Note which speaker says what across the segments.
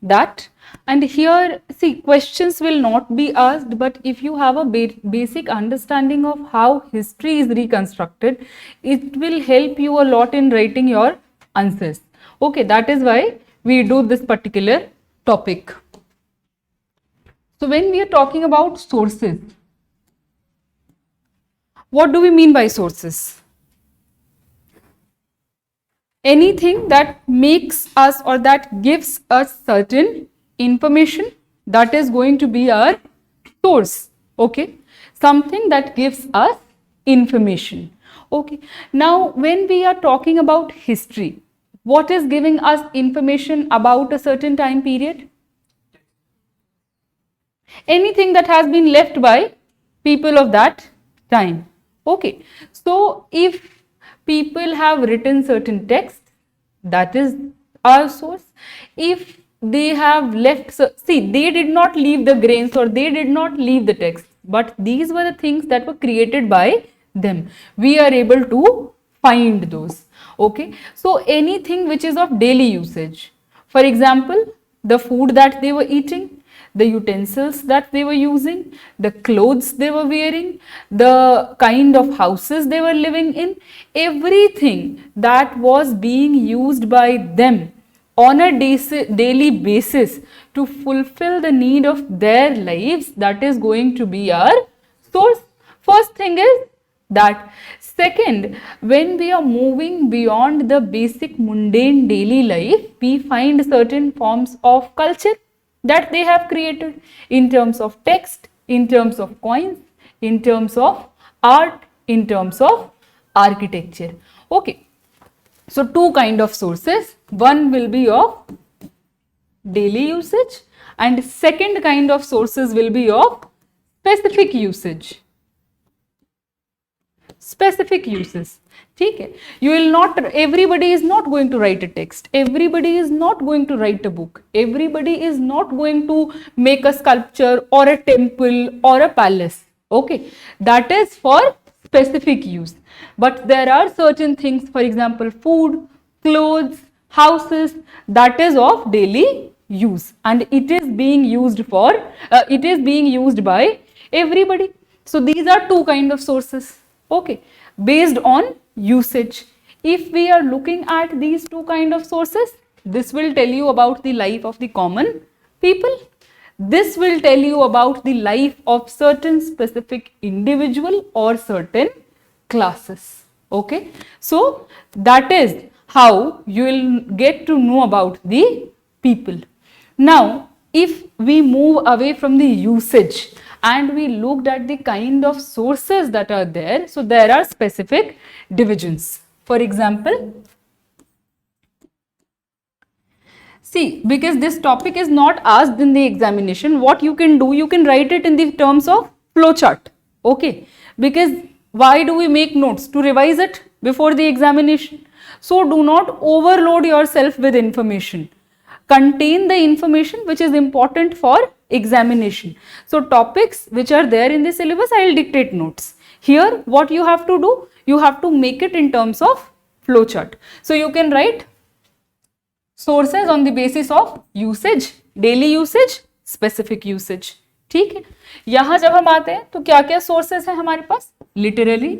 Speaker 1: that. And here, see, questions will not be asked, but if you have a basic understanding of how history is reconstructed, it will help you a lot in writing your answers. Okay, that is why we do this particular topic. So when we are talking about sources, what do we mean by sources? Anything that makes us or that gives us certain information, that is going to be our source. Okay, something that gives us information. Okay, now when we are talking about history, what is giving us information about a certain time period? Anything that has been left by people of that time. Okay, so if people have written certain text, that is our source. If they have left, see, they did not leave the grains or they did not leave the text, but these were the things that were created by them. We are able to find those. Okay, so anything which is of daily usage, for example, the food that they were eating, the utensils that they were using, the clothes they were wearing, the kind of houses they were living in, everything that was being used by them on a daily basis to fulfill the need of their lives, that is going to be our source. First thing is that. Second, when we are moving beyond the basic mundane daily life, we find certain forms of culture that they have created in terms of text, in terms of coins, in terms of art, in terms of architecture. Okay, so two kind of sources. One will be of daily usage and second kind of sources will be of specific usage. Specific uses. Okay, you will not, everybody is not going to write a text, everybody is not going to write a book, everybody is not going to make a sculpture or a temple or a palace. Okay, that is for specific use. But there are certain things, for example, food, clothes, houses, that is of daily use and it is being used for, it is being used by everybody. So these are two kind of sources. Okay, based on usage. If we are looking at these two kind of sources, this will tell you about the life of the common people. This will tell you about the life of certain specific individual or certain classes. Okay, so that is how you will get to know about the people. Now, if we move away from the usage and we looked at the kind of sources that are there, so there are specific divisions. For example, see, because this topic is not asked in the examination, what you can do, you can write it in the terms of flowchart. Okay, because why do we make notes? To revise it before the examination. So do not overload yourself with information. Contain the information which is important for examination. So topics which are there in the syllabus, I will dictate notes. Here what you have to do, you have to make it in terms of flowchart. So you can write sources on the basis of usage, daily usage, specific usage. ठीक है, यहाँ जब हम आते हैं तो क्या क्या सोर्सेस है हमारे पास? Literary,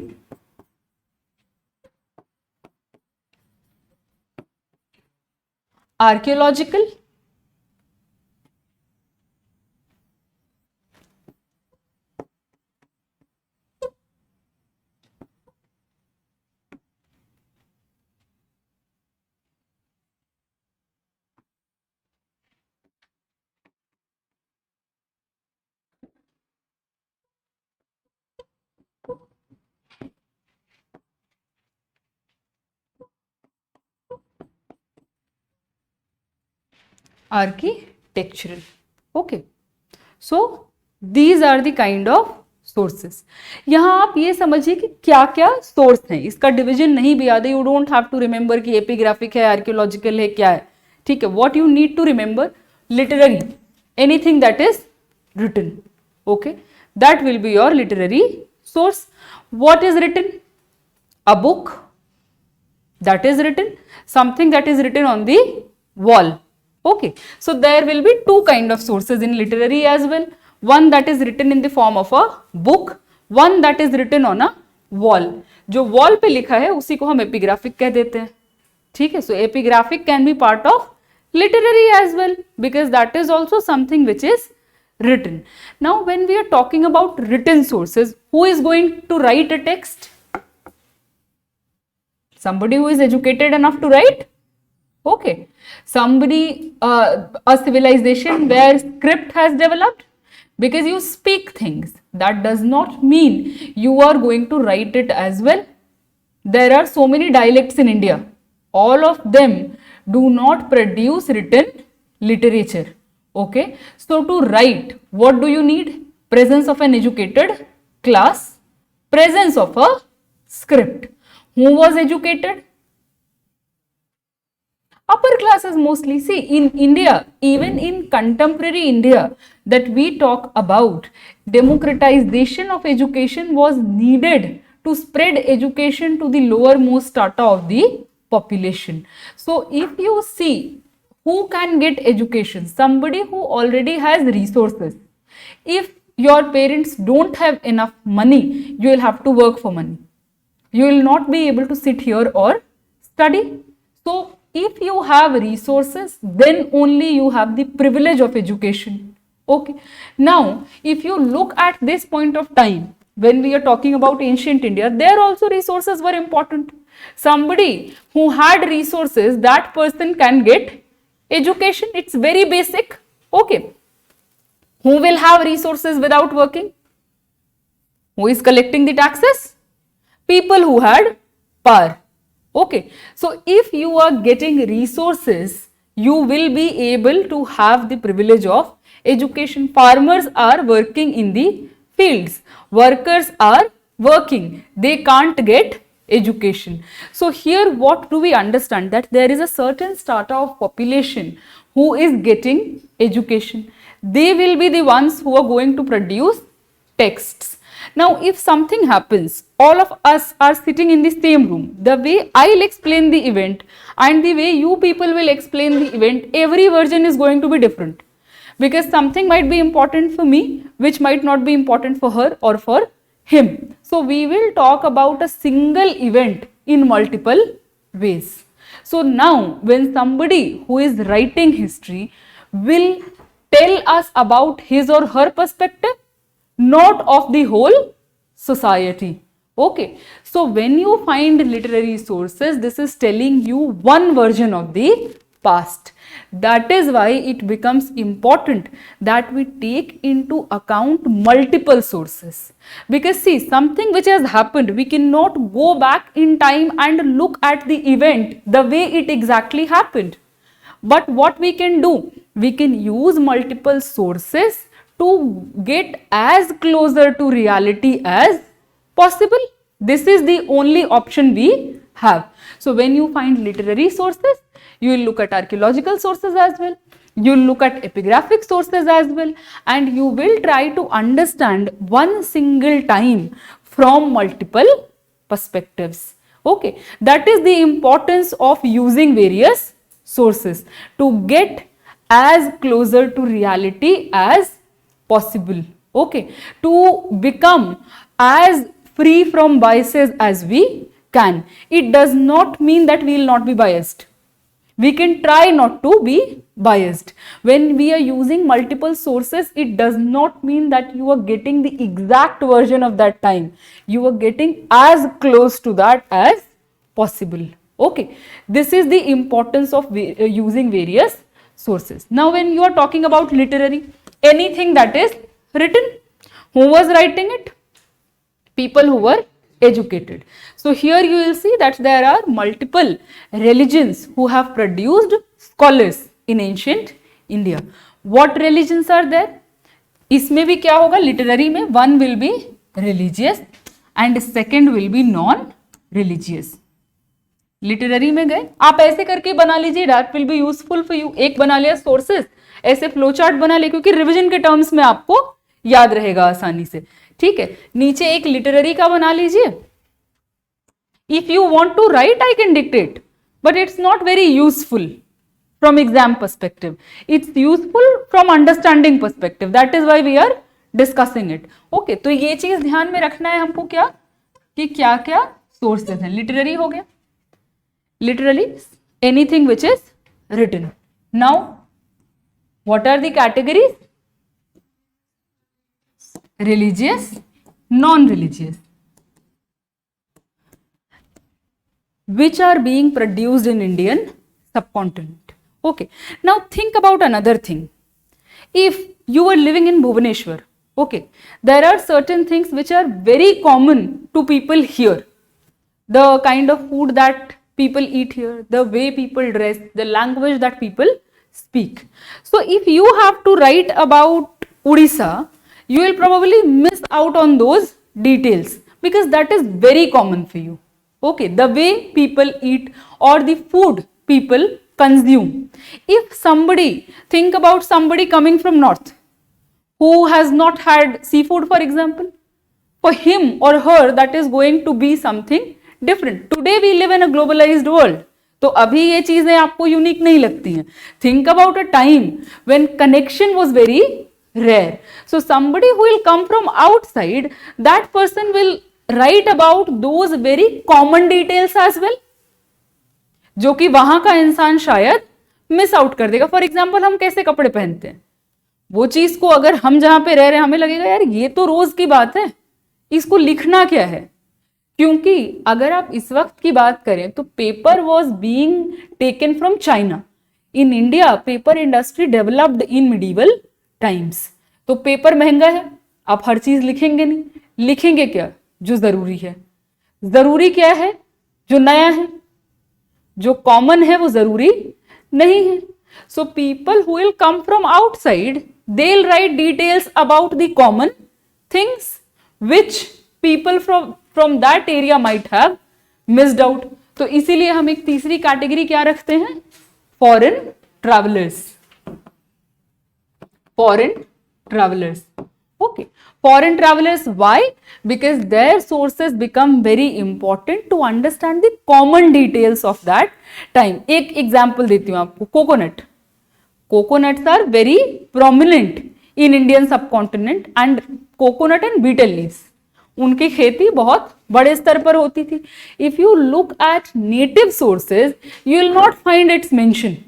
Speaker 1: archaeological, architectural. Okay, so these are the kind of sources. यहाँ आप ये समझिए कि क्या क्या सोर्स हैं, इसका डिवीजन नहीं भी याद है, you don't have to remember कि एपिग्राफिक है, आर्कियोलॉजिकल है, क्या है. ठीक है, what you need to remember, literary, anything that is written. Okay, that will be your literary source. What is written? A book, that is written. Something that is written on the wall, Okay, so there will be two kind of sources in literary as well. One that is written in the form of a book, one that is written on a wall. जो wall पे लिखा है उसी को हम epigraphic कह देते हैं. ठीक है, so epigraphic can be part of literary as well because that is also something which is written. Now when we are talking about written sources, who is going to write a text? Somebody who is educated enough to write. Okay, somebody, a civilization where script has developed, because you speak things, that does not mean you are going to write it as well. There are so many dialects in India, all of them do not produce written literature. Okay, so to write, what do you need? Presence of an educated class, presence of a script. Who was educated? Upper classes mostly. See, in India, even in contemporary India that we talk about, democratization of education was needed to spread education to the lowermost strata of the population. So if you see who can get education, somebody who already has resources. If your parents don't have enough money, you will have to work for money. You will not be able to sit here or study. So if you have resources, then only you have the privilege of education. Okay. Now, if you look at this point of time, when we are talking about ancient India, there also resources were important. Somebody who had resources, that person can get education. It's very basic. Okay. Who will have resources without working? Who is collecting the taxes? People who had power. Okay, so if you are getting resources, you will be able to have the privilege of education. Farmers are working in the fields, workers are working, they can't get education. So here what do we understand? That there is a certain strata of population who is getting education. They will be the ones who are going to produce texts. Now, if something happens, all of us are sitting in the same room. The way I'll explain the event and the way you people will explain the event, every version is going to be different. Because something might be important for me, which might not be important for her or for him. So, we will talk about a single event in multiple ways. So, now when somebody who is writing history will tell us about his or her perspective, not of the whole society. Okay, so when you find literary sources, this is telling you one version of the past. That is why it becomes important that we take into account multiple sources. Because see, something which has happened, we cannot go back in time and look at the event the way it exactly happened. But what we can do, we can use multiple sources to get as closer to reality as possible. This is the only option we have. So when you find literary sources, you will look at archaeological sources as well, you will look at epigraphic sources as well, and you will try to understand one single time from multiple perspectives. Okay, that is the importance of using various sources to get as closer to reality as possible. Okay, to become as free from biases as we can. It does not mean that we will not be biased. We can try not to be biased. When we are using multiple sources, it does not mean that you are getting the exact version of that time. You are getting as close to that as possible. Okay, this is the importance of using various sources. Now, when you are talking about literary, anything that is written, who was writing it? People who were educated. So here you will see that there are multiple religions who have produced scholars in ancient India. What religions are there? इसमें भी क्या होगा? Literary में one will be religious and second will be non-religious. Literary में गए, आप ऐसे करके बना लीजिए, that will be useful for you. एक बना लिया सोर्सेस, ऐसे फ्लो चार्ट बना ले, क्योंकि रिवीजन के टर्म्स में आपको याद रहेगा आसानी से. ठीक है, नीचे एक लिटरेरी का बना लीजिए. If you want to write I can dictate, but it's not very useful from exam perspective. It's useful from understanding perspective. That is why we are discussing it. Okay, तो ये चीज ध्यान में रखना है हमको क्या कि क्या क्या सोर्सेज हैं. लिटरेरी हो गया, literally anything which is written. Now what are the categories? Religious, non-religious, which are being produced in Indian subcontinent. Okay, now think about another thing. If you are living in Bhubaneswar, okay, there are certain things which are very common to people here. The kind of food that people eat here, the way people dress, the language that people speak. So if you have to write about Odisha, you will probably miss out on those details because that is very common for you. Okay, the way people eat or the food people consume. If somebody, think about somebody coming from north who has not had seafood, for example, for him or her that is going to be something different. Today we live in a globalized world. तो अभी ये चीजें आपको unique नहीं लगती हैं. Think about a time when connection was very rare. So somebody who will come from outside, that person will write about those very common details as well, जो कि वहां का इंसान शायद मिस आउट कर देगा. फॉर एग्जाम्पल, हम कैसे कपड़े पहनते हैं, वो चीज को अगर हम जहां पे रह रहे हैं हमें लगेगा यार ये तो रोज की बात है, इसको लिखना क्या है. क्योंकि अगर आप इस वक्त की बात करें तो paper was being taken from China. In India paper industry developed in medieval times. तो पेपर महंगा है, आप हर चीज लिखेंगे नहीं. लिखेंगे क्या? जो जरूरी है. जरूरी क्या है? जो नया है. जो कॉमन है वो जरूरी नहीं है. So people who will come from outside, they will write details about the common things which people from that area might have missed out. तो इसीलिए हम एक तीसरी कैटेगरी क्या रखते हैं? Foreign travellers. Foreign travellers. Okay, foreign travelers. Why? Because their sources become very important to understand the common details of that time. एक example देती हूँ आपको. Coconut. Coconuts are very prominent in Indian subcontinent and coconut and betel leaves. उनकी खेती बहुत बड़े स्तर पर होती थी. If you look at native sources, you will not find its mention.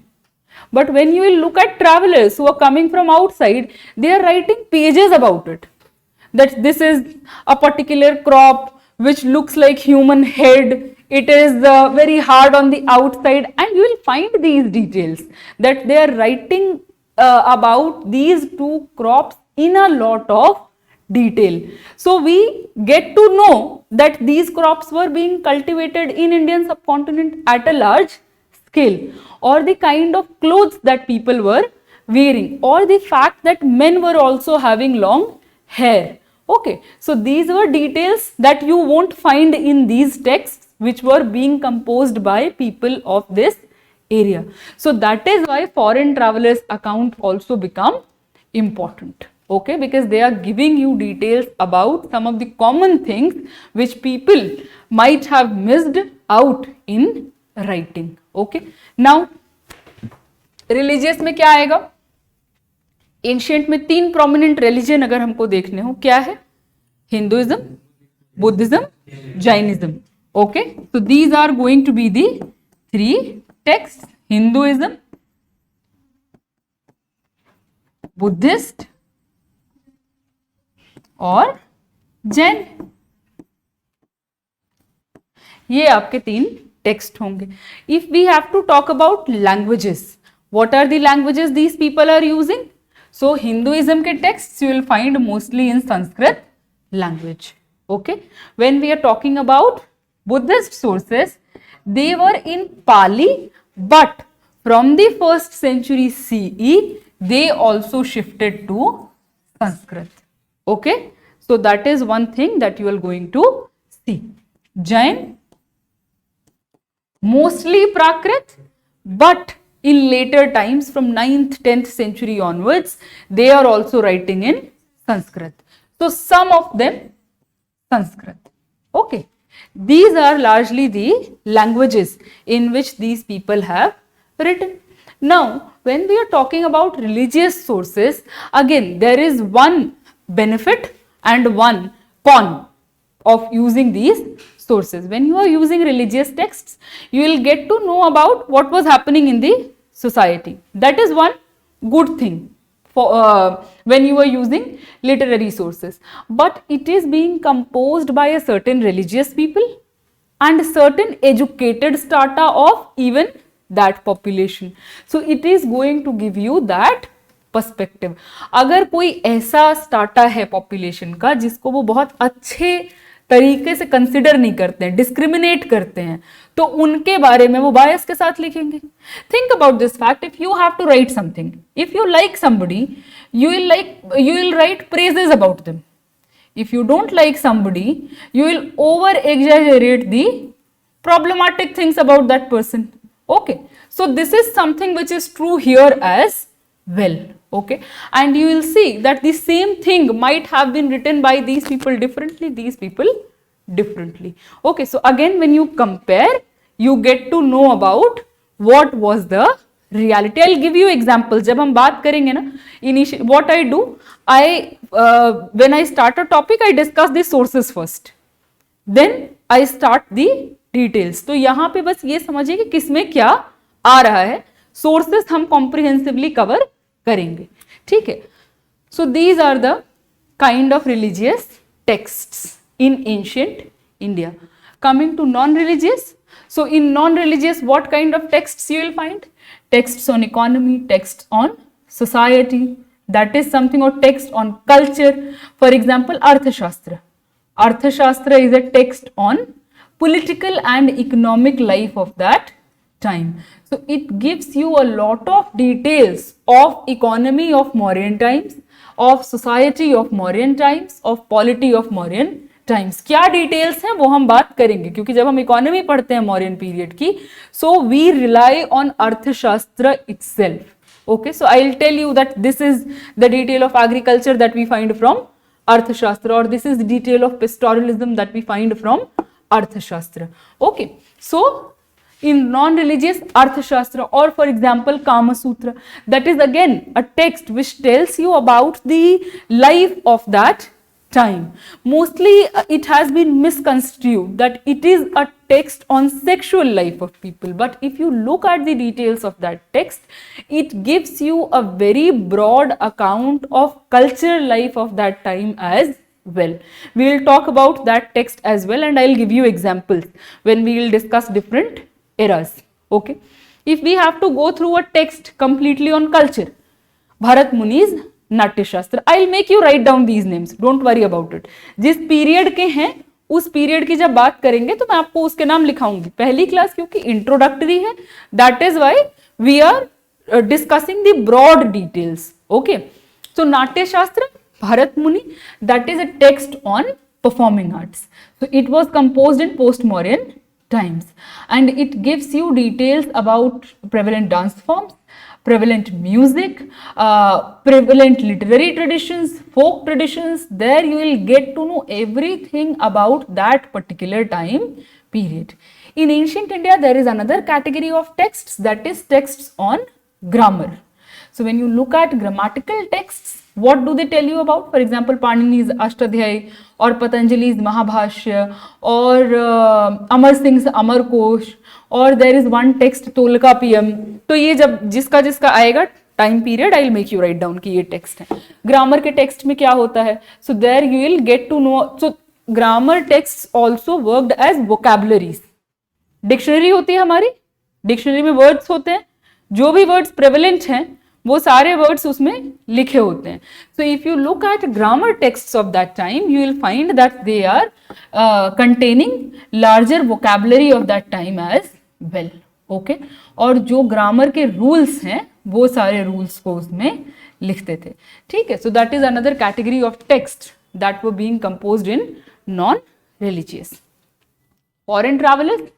Speaker 1: But when you will look at travelers who are coming from outside, they are writing pages about it. That this is a particular crop which looks like human head. It is very hard on the outside, and you will find these details that they are writing about these two crops in a lot of detail. So we get to know that these crops were being cultivated in Indian subcontinent at a large scale, or the kind of clothes that people were wearing, or the fact that men were also having long hair. Okay, so these were details that you won't find in these texts which were being composed by people of this area. So that is why foreign travelers account also become important. Okay, because they are giving you details about some of the common things which people might have missed out in writing. Okay, now religious में क्या आएगा? Ancient में 3 prominent religion अगर हमको देखने हो, क्या है? Hinduism, Buddhism, Jainism. Okay, so these are going to be the 3 texts: Hinduism, Buddhist और जैन. ये आपके 3 टेक्स्ट होंगे. If we have to talk about languages, what are the languages these people are using? So Hinduism के texts you will find mostly in Sanskrit language. Okay, when we are talking about Buddhist sources, they were in Pali, but from the 1st century CE they also shifted to Sanskrit. Okay, so that is one thing that you are going to see. Jain, mostly Prakrit, but in later times from 9th 10th century onwards they are also writing in Sanskrit. So some of them Sanskrit. Okay, these are largely the languages in which these people have written. Now, when we are talking about religious sources, again, there is one benefit and one con of using these sources. When you are using religious texts, you will get to know about what was happening in the society. That is one good thing for when you are using literary sources. But it is being composed by a certain religious people and certain educated strata of even that population. So it is going to give you that perspective. अगर कोई ऐसा स्टार्टा है population का जिसको वो बहुत अच्छे तरीके से कंसिडर नहीं करते हैं, डिस्क्रिमिनेट करते हैं, तो उनके बारे में वो बायस के साथ लिखेंगे. Think about this fact. If you have to write something, if you like somebody, you will write praises about them. If you don't like somebody, you will over exaggerate the problematic things about that person. Okay, so this is something which is true here as well. Okay, and you will see that the same thing might have been written by these people differently, these people differently. Okay, so again when you compare, you get to know about what was the reality. I'll give you examples. जब हम बात करेंगे ना, what I do, when I start a topic, I discuss the sources first, then I start the details. तो यहाँ पे बस ये समझिए कि किसमें क्या आ रहा है, sources हम comprehensively cover करेंगे. ठीक है. So these are the kind of religious texts in ancient India. Coming to non-religious, so in non-religious, what kind of texts you will find? Texts on economy, texts on society, that is something, or text on culture. For example, Arthashastra. Arthashastra is a text on political and economic life of that time. So it gives you a lot of details of economy of Mauryan times, of society of Mauryan times, of polity of Mauryan times. क्या details हैं वो हम बात करेंगे, क्योंकि जब हम economy पढ़ते हैं मौर्यन पीरियड की, so we rely on Arthashastra itself. Okay, so I will tell you that this is the detail of agriculture that we find from Arthashastra, और this is the detail of pastoralism that we find from Arthashastra. Okay, so in non-religious Arthashastra, or for example Kama Sutra, that is again a text which tells you about the life of that time. Mostly it has been misconstrued that it is a text on sexual life of people, but if you look at the details of that text, it gives you a very broad account of cultural life of that time as well. We will talk about that text as well, and I will give you examples when we will discuss different eras. Okay, if we have to go through a text completely on culture, Bharat Muni's नाट्य शास्त्र, I will make you write down these names, don't worry about it. जिस period के हैं उस period की जब बात करेंगे तो मैं आपको उसके नाम लिखाऊंगी. पहली क्लास क्योंकि इंट्रोडक्टरी है, that is why we are discussing the broad details. Okay, so Natya Shastra, Bharat Muni, that is a text on performing arts. So it was composed in post-Mauryan times, and it gives you details about prevalent dance forms, prevalent music, prevalent literary traditions, folk traditions. There you will get to know everything about that particular time period. In ancient India, there is another category of texts, that is texts on grammar. So when you look at grammatical texts, what do they tell you about? For example, Panini's Ashtadhyayi or Patanjali's Mahabhashya or Amar Singh's Amar Kosh, और there is one text Tolkappiyam. तो ये जब जिसका जिसका आएगा time period, I will make you write down कि ये text है. ग्रामर के टेक्स्ट में क्या होता है? So there you will get to know. So grammar text also worked as vocabularies. Dictionary होती है हमारी, डिक्शनरी में वर्ड्स होते हैं, जो भी वर्ड्स प्रेवलेंट हैं वो सारे वर्ड्स उसमें लिखे होते हैं. So if you look at grammar texts of that time, you will find that they are containing larger vocabulary of that time as well. Okay, और जो ग्रामर के रूल्स हैं वो सारे रूल्स को उसमें लिखते थे. ठीक है, सो that is another category of text that were being composed in non religious. Foreign travellers,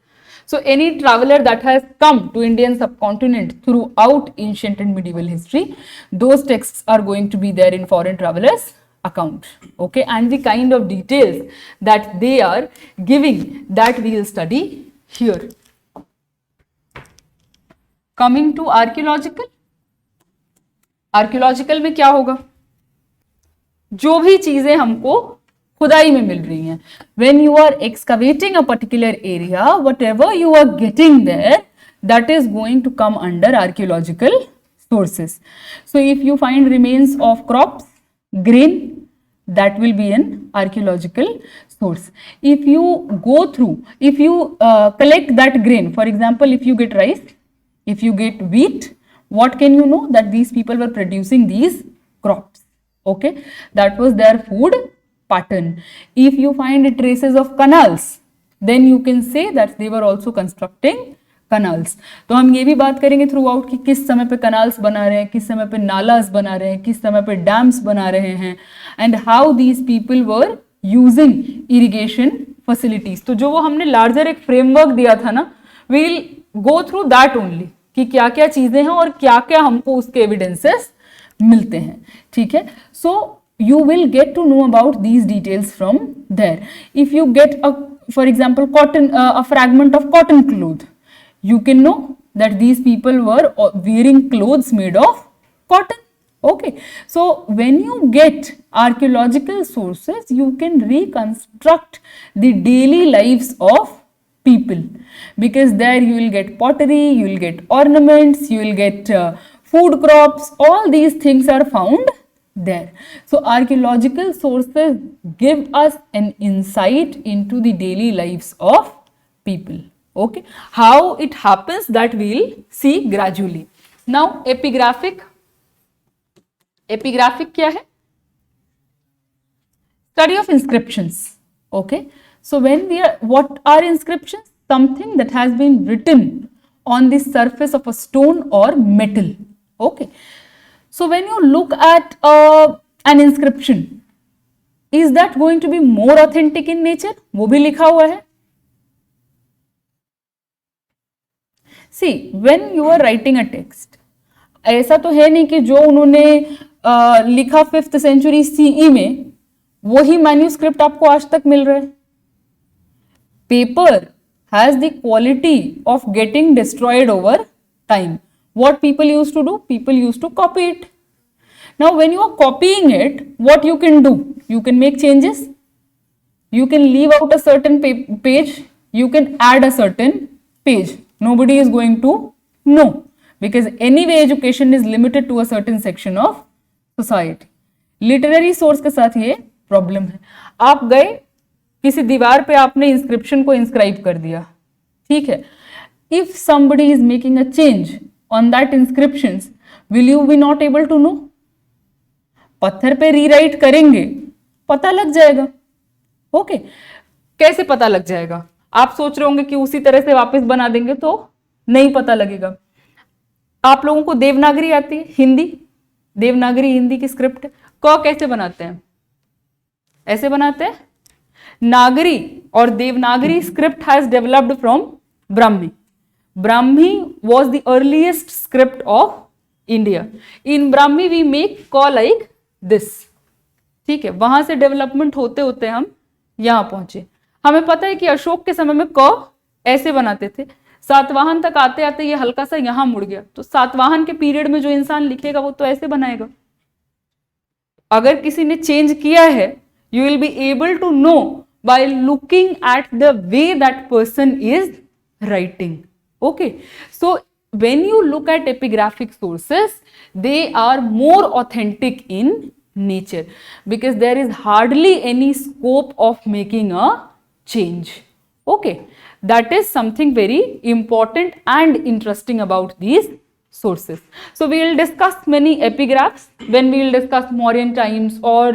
Speaker 1: so any traveler that has come to Indian subcontinent throughout ancient and medieval history, those texts are going to be there in foreign travelers account. Okay, and the kind of details that they are giving, that we will study here. Coming to archaeological, archaeological में क्या होगा, जो भी चीजें हमको खुदाई में मिल रही हैं, when you are excavating a particular area, whatever you are getting there, that is going to come under archaeological sources. So if you find remains of crops, grain, that will be an archaeological source. If you go through, if you collect that grain, for example, if you get rice, if you get wheat, what can you know? That these people were producing these crops. Okay, that was their food pattern. If you find traces of canals, then you can say that they were also constructing canals. तो हम ये भी बात करेंगे through out कि किस समय पे canals बना रहे हैं, किस समय पे नालास बना रहे हैं, किस समय पे डैम्स बना रहे हैं, and how these people were using irrigation facilities. तो जो वो हमने लार्जर एक फ्रेमवर्क दिया था ना, we'll go through that only कि क्या क्या चीजें हैं और क्या क्या हमको उसके एविडेंसेस मिलते हैं. ठीक है, सो you will get to know about these details from there. If you get a, for example, cotton, a fragment of cotton cloth, you can know that these people were wearing clothes made of cotton. Okay, so when you get archaeological sources, you can reconstruct the daily lives of people, because there you will get pottery, you will get ornaments, you will get food crops, all these things are found there. So archaeological sources give us an insight into the daily lives of people. Okay, how it happens that we will see gradually. Now epigraphic, epigraphic क्या है? Study of inscriptions. Okay, so when we are, what are inscriptions? Something that has been written on the surface of a stone or metal. Okay, so when you look at an inscription, is that going to be more authentic in nature? वो भी लिखा हुआ है. See, when you are writing a text, ऐसा तो है नहीं कि जो उन्होंने लिखा 5th century CE में वही मैन्यूस्क्रिप्ट आपको आज तक मिल रहा है. Paper has the quality of getting destroyed over time. What people used to do? People used to copy it. Now, when you are copying it, what you can do? You can make changes. You can leave out a certain page. You can add a certain page. Nobody is going to know, because anyway education is limited to a certain section of society. Literary source के साथ ये problem है. आप गए किसी दीवार पे आपने inscription को inscribe कर दिया, ठीक है. If somebody is making a change on that inscriptions, will you be not able to know? पत्थर पे रीराइट करेंगे, पता लग जाएगा. ओके, कैसे पता लग जाएगा? आप सोच रहे होंगे कि उसी तरह से वापस बना देंगे, तो नहीं पता लगेगा. आप लोगों को देवनागरी आती है, हिंदी, देवनागरी हिंदी की स्क्रिप्ट है. क कैसे बनाते हैं? ऐसे बनाते हैं. नागरी और Devanagari script has developed from Brahmi. Brahmi was the earliest script of India. In Brahmi we make क like this. ठीक है, वहां से डेवलपमेंट होते होते हम यहां पहुंचे. हमें पता है कि अशोक के समय में क ऐसे बनाते थे. सातवाहन तक आते आते ये हल्का सा यहां मुड़ गया. तो सातवाहन के पीरियड में जो इंसान लिखेगा वो तो ऐसे बनाएगा. अगर किसी ने चेंज किया है, you will be able to know by looking at the way that person is writing. Okay, so when you look at epigraphic sources, they are more authentic in nature, because there is hardly any scope of making a change. Okay, that is something very important and interesting about these sources. So we will discuss many epigraphs when we will discuss Mauryan times, or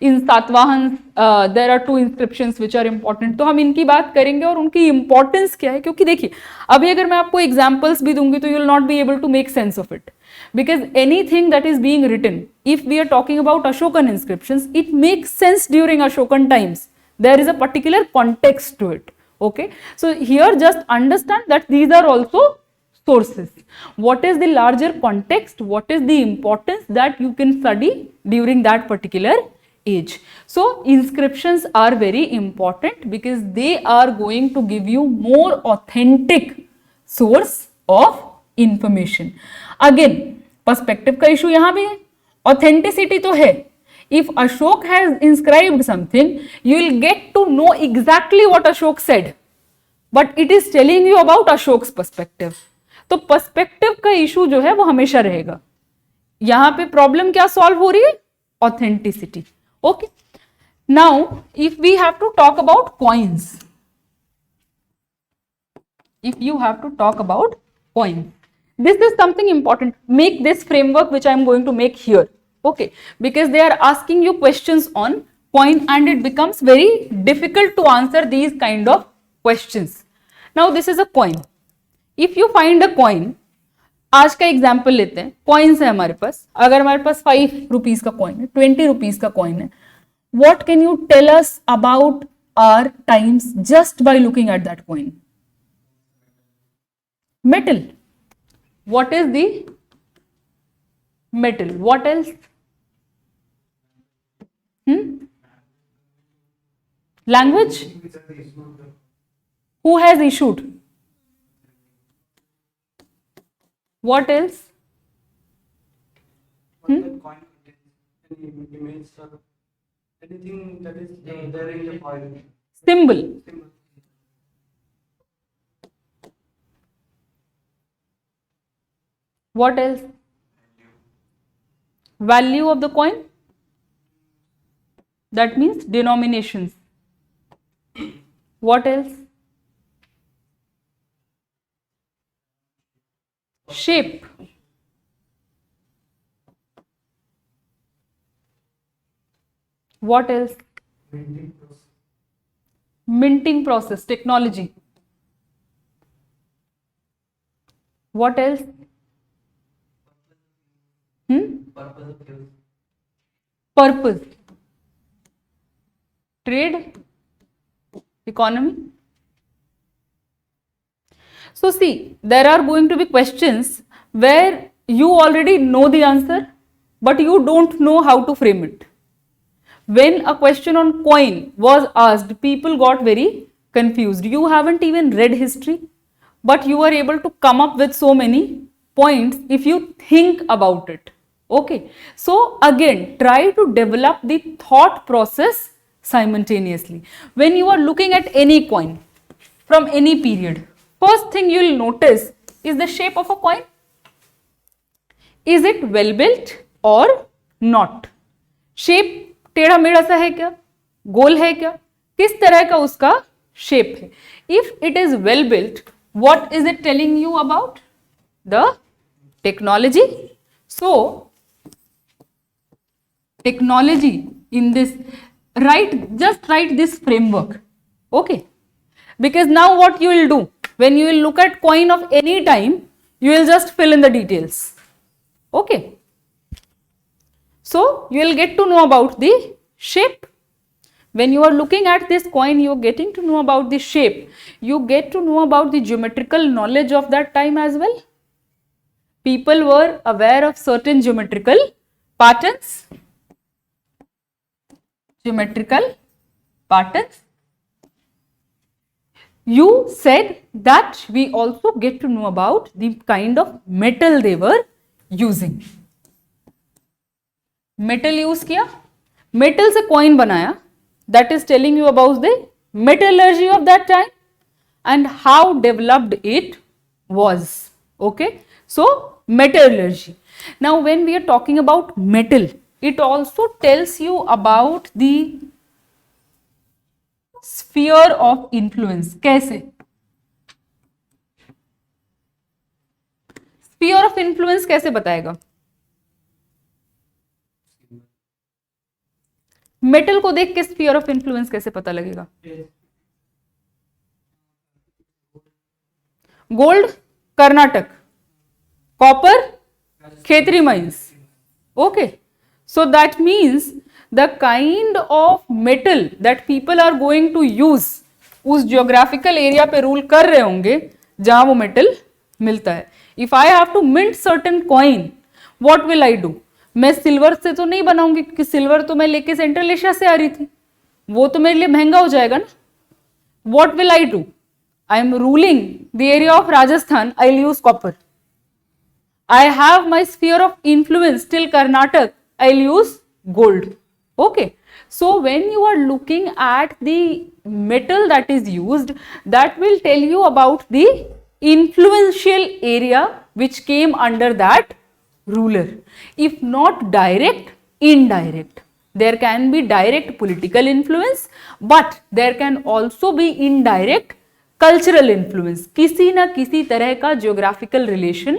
Speaker 1: in Satavahans there are 2 inscriptions which are important. तो हम इनकी बात करेंगे और उनकी importance क्या है, क्योंकि देखिए अभी अगर मैं आपको examples भी दूंगी तो you will not be able to make sense of it, because anything that is being written, if we are talking about Ashokan inscriptions, it makes sense during Ashokan times. There is a particular context to it. Okay, so here just understand that these are also sources. What is the larger context? What is the importance that you can study during that particular age? So inscriptions are very important because they are going to give you more authentic source of information. Again perspective का issue यहां भी है, authenticity तो है। If Ashok has inscribed something, you will get to know exactly what Ashok said, but it is telling you about Ashok's perspective. तो perspective का issue जो है वो हमेशा रहेगा। यहां पे प्रॉब्लम क्या सॉल्व हो रही है? Authenticity. Okay, now if we have to talk about coins, if you have to talk about coins, this is something important. Make this framework which I am going to make here, okay, because they are asking you questions on coin and it becomes very difficult to answer these kind of questions. Now this is a coin. If you find a coin, आज का example लेते हैं, coins है हमारे पास। अगर हमारे पास 5 rupees का coin है, 20 रुपीज का कॉइन है, what can you tell us about our times just by looking at that coin? Metal. What is the metal? What else? Language? Who has issued? What else?
Speaker 2: Anything that is there in the coin.
Speaker 1: Symbol. What else? Value of the coin. That means denominations. What else? Shape. What else? Minting process, technology. What else? Purpose. Trade, economy. So see, there are going to be questions where you already know the answer, but you don't know how to frame it. When a question on coin was asked, people got very confused. You haven't even read history, but you are able to come up with so many points if you think about it. Okay, so again, try to develop the thought process simultaneously. When you are looking at any coin from any period, first thing you will notice is the shape of a coin. Is it well built or not? Shape टेढ़ा मेढ़ा सा है क्या, गोल है क्या, किस तरह का उसका शेप है? If it is well built, what is it telling you about? The technology. So technology in this, just write this framework, okay? Because now what you will do, when you will look at coin of any time, you will just fill in the details, okay? So you will get to know about the shape. When you are looking at this coin, you are getting to know about the shape. You get to know about the geometrical knowledge of that time as well. People were aware of certain geometrical patterns. Geometrical patterns. You said that we also get to know about the kind of metal they were using. Metal use किया, metal से coin बनाया, that is telling you about the metallurgy of that time and how developed it was. Okay, so metallurgy. Now when we are talking about metal, it also tells you about the sphere of influence. कैसे? sphere of influence कैसे बताएगा? Metal को देख के sphere of influence कैसे पता लगेगा? Gold Karnataka, copper Khetri mines. Okay, so that means the kind of metal that people are going to use उस जियोग्राफिकल एरिया पे रूल कर रहे होंगे जहां वो मेटल मिलता है. If I have to mint certain coin, what will I do? मैं सिल्वर से तो नहीं बनाऊंगी क्योंकि सिल्वर तो मैं लेके सेंट्रल एशिया से आ रही थी, वो तो मेरे लिए महंगा हो जाएगा ना. What will I do? I am ruling the area of Rajasthan, I will use copper. I have my sphere of influence till Karnataka, I'll use gold. Okay. So when you are looking at the metal that is used, that will tell you about the influential area which came under that ruler. If not direct, indirect. There can be direct political influence, but there can also be indirect cultural influence. किसी ना किसी तरह का geographical relation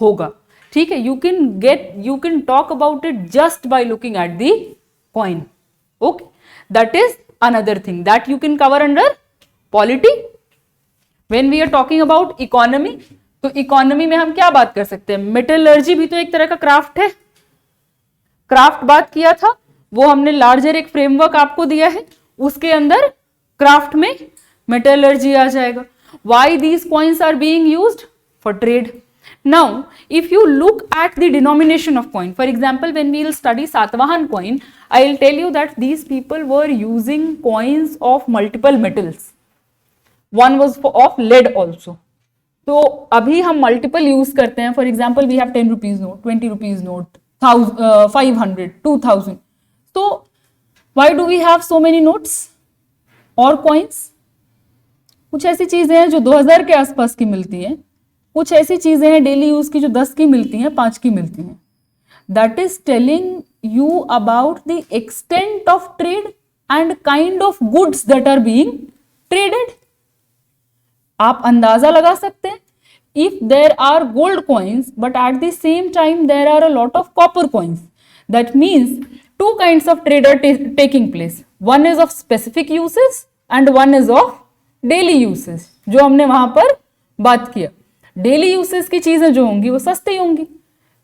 Speaker 1: होगा. ठीक है, you can talk about it just by looking at the coin. Okay, that is another thing that you can cover under polity. When we are talking about economy, तो economy में हम क्या बात कर सकते हैं? मेटलर्जी भी तो एक तरह का क्राफ्ट है. क्राफ्ट बात किया था, वो हमने लार्जर एक फ्रेमवर्क आपको दिया है, उसके अंदर क्राफ्ट में मेटलर्जी आ जाएगा. Why these coins are being used? For trade. Now, if you look at the denomination of coin, for example, when we will study Satavahan coin, I will tell you that these people were using coins of multiple metals. One was of lead also. तो अभी हम multiple use करते हैं. For example, we have 10 rupees note, 20 rupees note, 500, 2000. So, why do we have so many notes or coins? कुछ ऐसी चीजें हैं जो 2000 के आसपास की मिलती हैं, कुछ ऐसी चीजें हैं डेली यूज की जो 10 की मिलती हैं, 5 की मिलती हैं. That is telling you about the extent of trade and kind of goods that are being traded. आप अंदाजा लगा सकते हैं. If there are gold coins but at the same time there are a lot of copper coins, that means two kinds of trade are taking place. One is of specific uses and one is of daily uses, जो हमने वहां पर बात किया. Daily uses की चीजें जो होंगी वो सस्ती होंगी,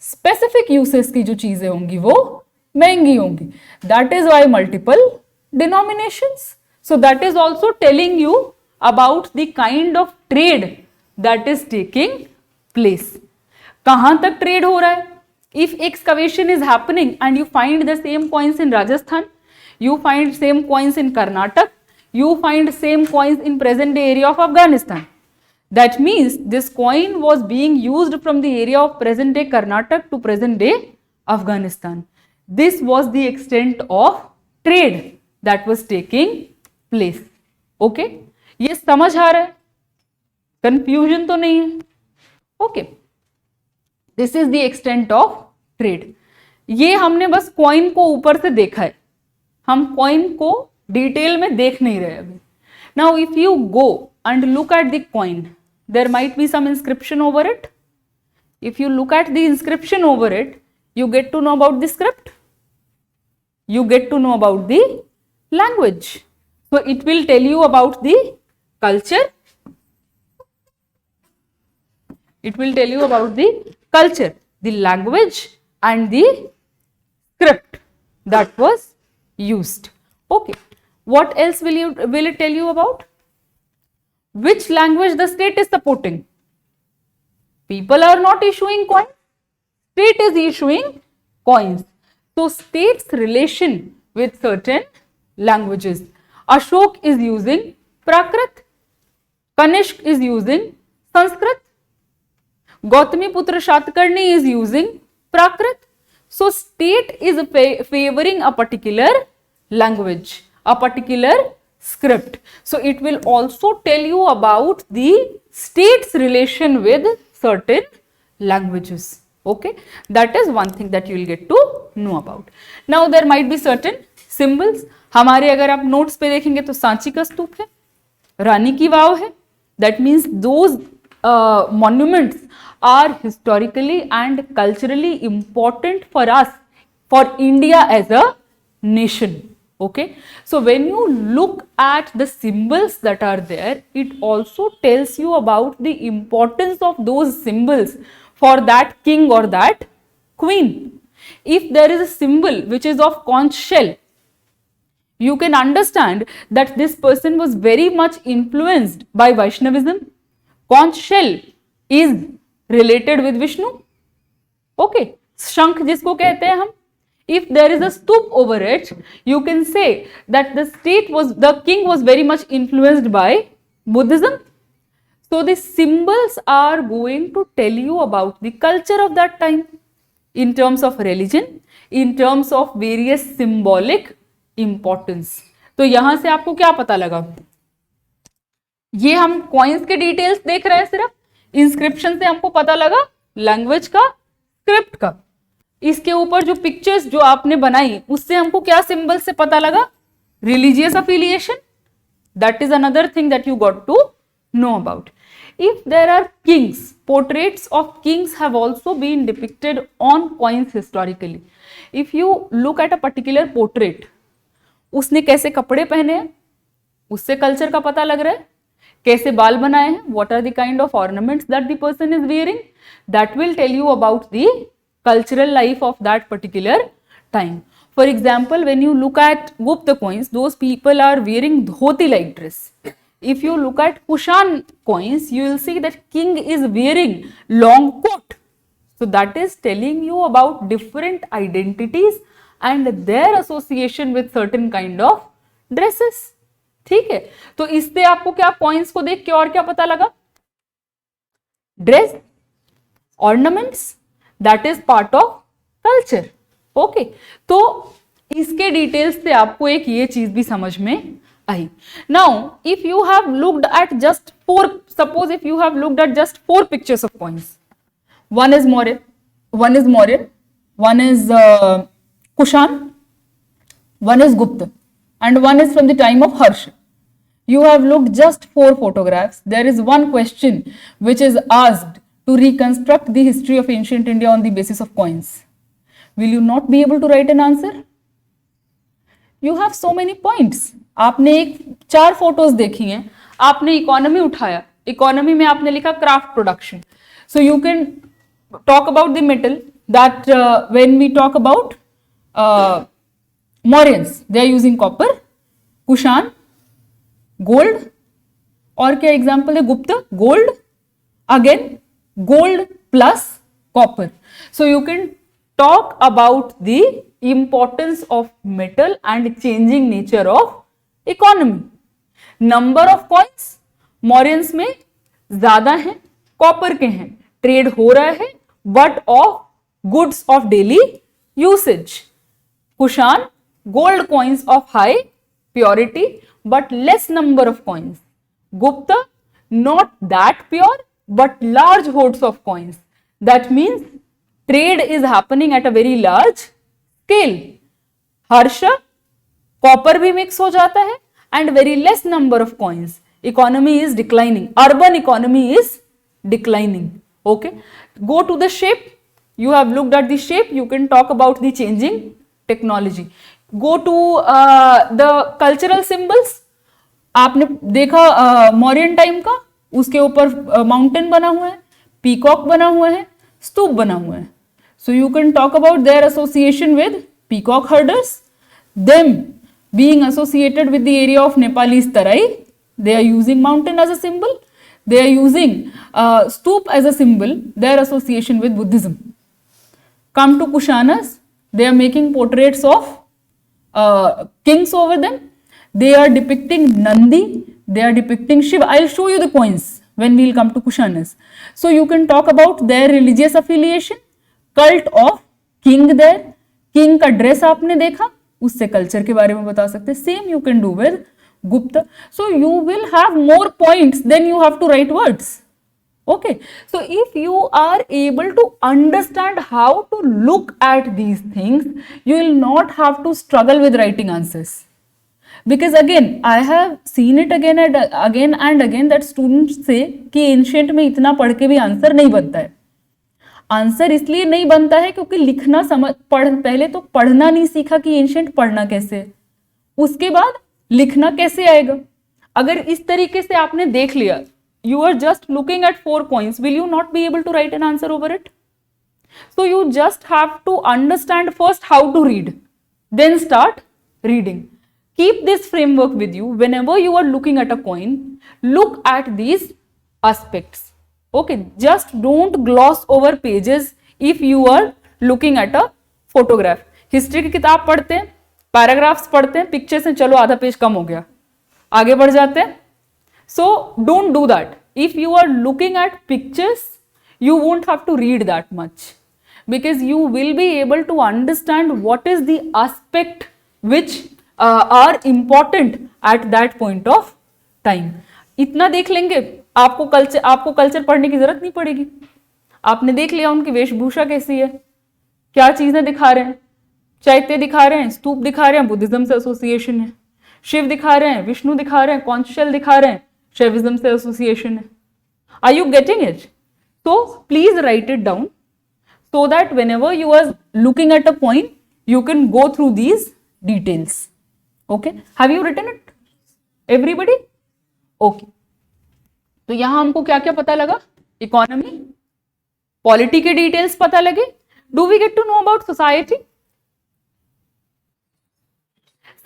Speaker 1: स्पेसिफिक यूसेस की जो चीजें होंगी वो महंगी होंगी. That is why multiple denominations. So that is also telling you about the kind of trade that is taking place. कहां तक ट्रेड हो रहा है? If excavation is happening and you find the same coins in Rajasthan, you find same coins in Karnataka, you find same coins in present day area of Afghanistan. That means this coin was being used from the area of present day Karnataka to present day Afghanistan. This was the extent of trade that was taking place. Okay, ये समझ आ रहा है? Confusion तो नहीं है? Okay, this is the extent of trade. ये हमने बस कॉइन को ऊपर से देखा है, हम कॉइन को डिटेल में देख नहीं रहे अभी. Now if you go and look at the coin, there might be some inscription over it. If you look at the inscription over it, you get to know about the script, you get to know about the language. So it will tell you about the culture, it will tell you about the culture, the language and the script that was used. Okay, what else will it tell you about? Which language the state is supporting? People are not issuing coins, state is issuing coins. So state's relation with certain languages. Ashok is using Prakrit, Kanishk is using Sanskrit, Gautamiputra Shatkarni is using Prakrit. So state is favoring a particular language, a particular script. So it will also tell you about the state's relation with certain languages. Okay, that is one thing that you will get to know about. Now there might be certain symbols. हमारे अगर आप notes पे देखेंगे तो सांची का स्तूप है, रानी की वाव है. That means those monuments are historically and culturally important for us, for India as a nation. Okay, so when you look at the symbols that are there, it also tells you about the importance of those symbols for that king or that queen. If there is a symbol which is of conch shell, you can understand that this person was very much influenced by Vaishnavism. Conch shell is related with Vishnu. Okay, शंख जिसको कहते हैं हम. If there is a stoop over it, you can say that the king was very much influenced by Buddhism. So the symbols are going to tell you about the culture of that time in terms of religion, in terms of various symbolic importance. तो यहां से आपको क्या पता लगा? ये हम coins के डिटेल्स देख रहे हैं, सिर्फ इंस्क्रिप्शन से हमको पता लगा लैंग्वेज का, स्क्रिप्ट का। इसके ऊपर जो पिक्चर्स जो आपने बनाई उससे हमको क्या सिंबल से पता लगा? Religious affiliation, that is another thing that you got to know about. If there are kings, portraits of kings have also been depicted on coins historically. If you look at a particular portrait, उसने कैसे कपड़े पहने हैं उससे culture का पता लग रहा है, कैसे बाल बनाए हैं, what are the kind of ornaments that the person is wearing, that will tell you about the cultural life of that particular time. For example, when you look at Gupta coins, those people are wearing dhoti like dress. If you look at Kushan coins, you will see that king is wearing long coat. So that is telling you about different identities and their association with certain kind of dresses. ठीक है, तो इससे आपको क्या coins को देख के और क्या पता लगा? Dress, ornaments, that is part of culture. Okay, तो इसके डिटेल्स से आपको एक ये चीज भी समझ में आई. Now, if you have looked at just suppose if you have looked at just 4 pictures of coins, one is Mauryan, one is Kushan, one is Gupta, and one is from the time of Harsha. You have looked just 4 photographs. There is one question which is asked to reconstruct the history of ancient India on the basis of coins. Will you not be able to write an answer? You have so many points. आपने एक 4 photos देखी हैं, आपने economy उठाया, economy में आपने लिखा craft production. So you can talk about the metal that when we talk about Mauryans they are using copper, Kushan gold, और क्या एग्जांपल है? Gupta gold, again gold plus copper. So you can talk about the importance of metal and changing nature of economy. Number of coins Mauryans में ज्यादा हैं, copper के हैं, trade हो रहा है but of goods of daily usage. Kushan gold coins of high purity but less number of coins. Gupta not that pure but large hoards of coins. That means trade is happening at a very large scale. Harsha copper भी mix हो जाता है and very less number of coins. Economy is declining. Urban economy is declining. Okay. Go to the shape. You have looked at the shape. You can talk about the changing technology. Go to the cultural symbols. आपने देखा Mauryan time का, उसके ऊपर mountain बना हुआ है, peacock बना हुआ है, स्तूप बना हुआ है. So you can talk about their association with peacock herders, them being associated with the area of Nepalese Tarai. They are using mountain as a symbol. They are using stoop as a symbol. Their association with Buddhism. Come to Kushanas. They are making portraits of kings over them. They are depicting Nandi. They are depicting Shiva. I'll show you the coins when we'll come to Kushanas. So you can talk about their religious affiliation. Cult of king there, king का dress आपने देखा, उससे culture के बारे में बता सकते. Same you can do with Gupta. So you will have more points then you have to write words. Okay, so if you are able to understand how to look at these things, you will not have to struggle with writing answers. Because again, I have seen it again and again that students say कि ancient में इतना पढ़ के भी answer नहीं बनता है. Answer इसलिए नहीं बनता है क्योंकि लिखना पहले तो पढ़ना नहीं सीखा कि एंशिएंट पढ़ना कैसे है, उसके बाद लिखना कैसे आएगा. अगर इस तरीके से आपने देख लिया, you are just looking at 4 coins, will you not be able to write an answer over it? So you just have to understand first how to read, then start reading. Keep this framework with you. Whenever you are looking at a coin, look at these aspects. Okay, just don't gloss over pages if you are looking at a photograph. History की किताब पढ़ते हैं, paragraphs पढ़ते हैं, picture से चलो आधा page कम हो गया, आगे बढ़ जाते हैं. So don't do that. if you are looking at pictures, you won't have to read that much, because you will be able to understand what is the aspect which are important at that point of time. इतना देख लेंगे, आपको culture पढ़ने की जरूरत नहीं पड़ेगी. आपने देख लिया उनकी वेशभूषा कैसी है, क्या चीजें दिखा रहे हैं, चैत्य दिखा रहे हैं, स्तूप दिखा रहे हैं, बुद्धिज्म से एसोसिएशन है. शिव दिखा रहे हैं, विष्णु दिखा रहे हैं, कॉन्च शेल दिखा रहे हैं, शैविज्म से एसोसिएशन है. Are you getting it? So please write it down so that whenever you are looking at a point, you can go through these details. Okay? Have you written it? Everybody? Okay. तो यहां हमको क्या क्या पता लगा? Economy, polity के details पता लगे. Do we get to know about society?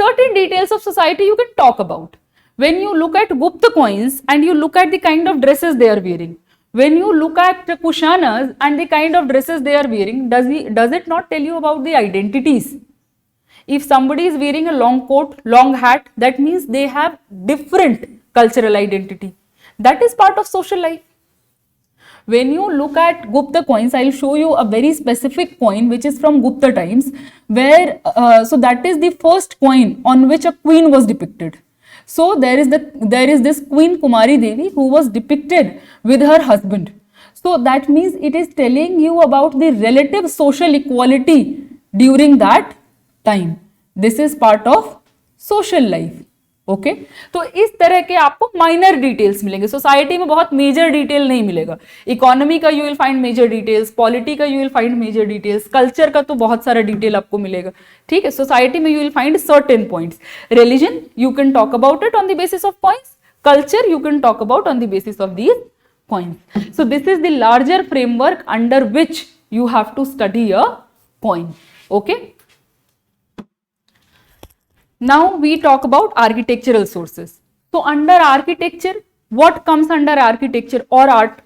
Speaker 1: Certain details of society you can talk about. When you look at Gupta coins and you look at the kind of dresses they are wearing, when you look at Kushanas and the kind of dresses they are wearing, does it not tell you about the identities? If somebody is wearing a long coat, long hat, that means they have different cultural identity. That is part of social life. When you look at Gupta coins, I will show you a very specific coin which is from Gupta times, where so that is the first coin on which a queen was depicted. So there is this Queen Kumari Devi who was depicted with her husband. So that means it is telling you about the relative social equality during that time. This is part of social life. Okay तो इस तरह के आपको minor details मिलेंगे. Society में बहुत major detail नहीं मिलेगा. इकोनॉमी का you will find major details, polity का you will find major details, culture का तो बहुत सारा डिटेल आपको मिलेगा. ठीक है. सोसाइटी में you will find certain points. Religion you can talk about it on the basis of points. Culture you can talk about on the basis of these points. So this is the larger framework under which you have to study a point. Okay. Now we talk about architectural sources. So under architecture, what comes under architecture or art?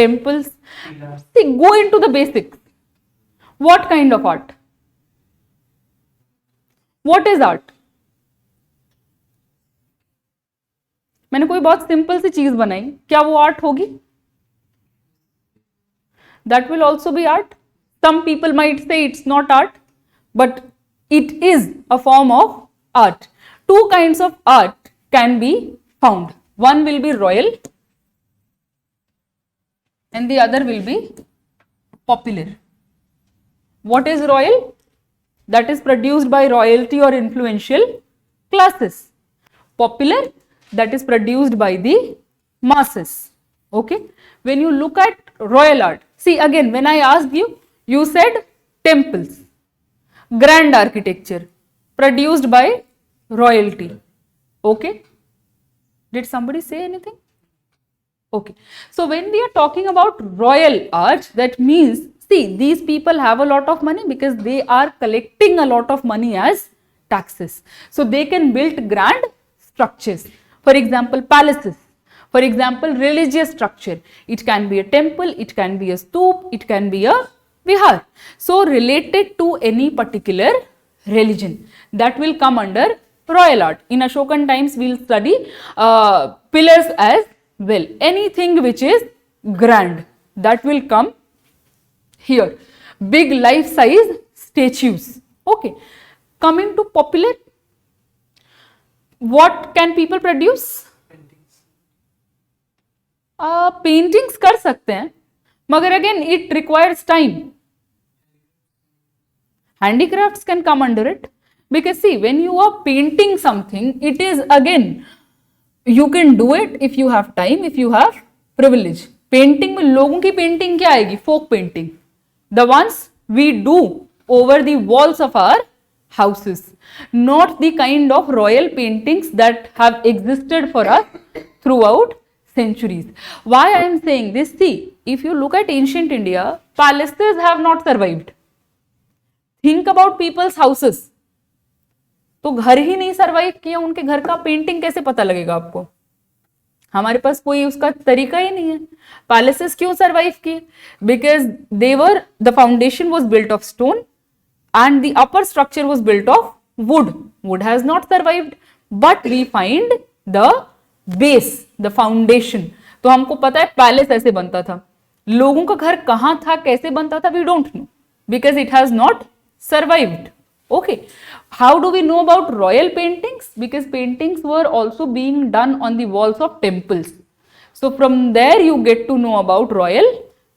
Speaker 1: Temples. See, go into the basics. What kind of art? What is art? मैंने कोई बहुत simple सी चीज बनाई, क्या वो art होगी? That will also be art. Some people might say it's not art, but it is a form of art. Two kinds of art can be found. One will be royal and the other will be popular. What is royal? That is produced by royalty or influential classes. Popular, that is produced by the masses. Okay. When you look at royal art, see again, when I asked you, you said temples, grand architecture produced by royalty. Okay. Did somebody say anything? Okay. So when we are talking about royal art, that means, see, these people have a lot of money because they are collecting a lot of money as taxes. So they can build grand structures. For example, palaces. For example, religious structure. It can be a temple, it can be a stoop, it can be a vihar. So related to any particular religion, that will come under royal art. In Ashokan times, we will study pillars as well. Anything which is grand, that will come here. Big life size statues. Okay. Coming to popular, what can people produce? Paintings कर सकते हैं, मगर again it requires time. Handicrafts can come under it, because see, when you are painting something, it is again, you can do it if you have time, if you have privilege. Painting में लोगों की painting क्या आएगी? Folk painting, the ones we do over the walls of our houses, not the kind of royal paintings that have existed for us throughout centuries. Why I am saying this? See, if you look at ancient India, palaces have not survived. Think about people's houses. तो घर ही नहीं survive किया, उनके घर का painting कैसे पता लगेगा आपको? हमारे पास कोई उसका तरीका ही नहीं है. पैलेसेस क्यों सर्वाइव किए? Because the foundation was built of stone and the upper structure was built of wood has not survived, but we find the base, the foundation. तो हमको पता है पैलेस ऐसे बनता था, लोगों का घर कहां था, कैसे बनता था, we don't know because it has not survived. Okay, how do we know about royal paintings? Because paintings were also being done on the walls of temples. So from there you get to know about royal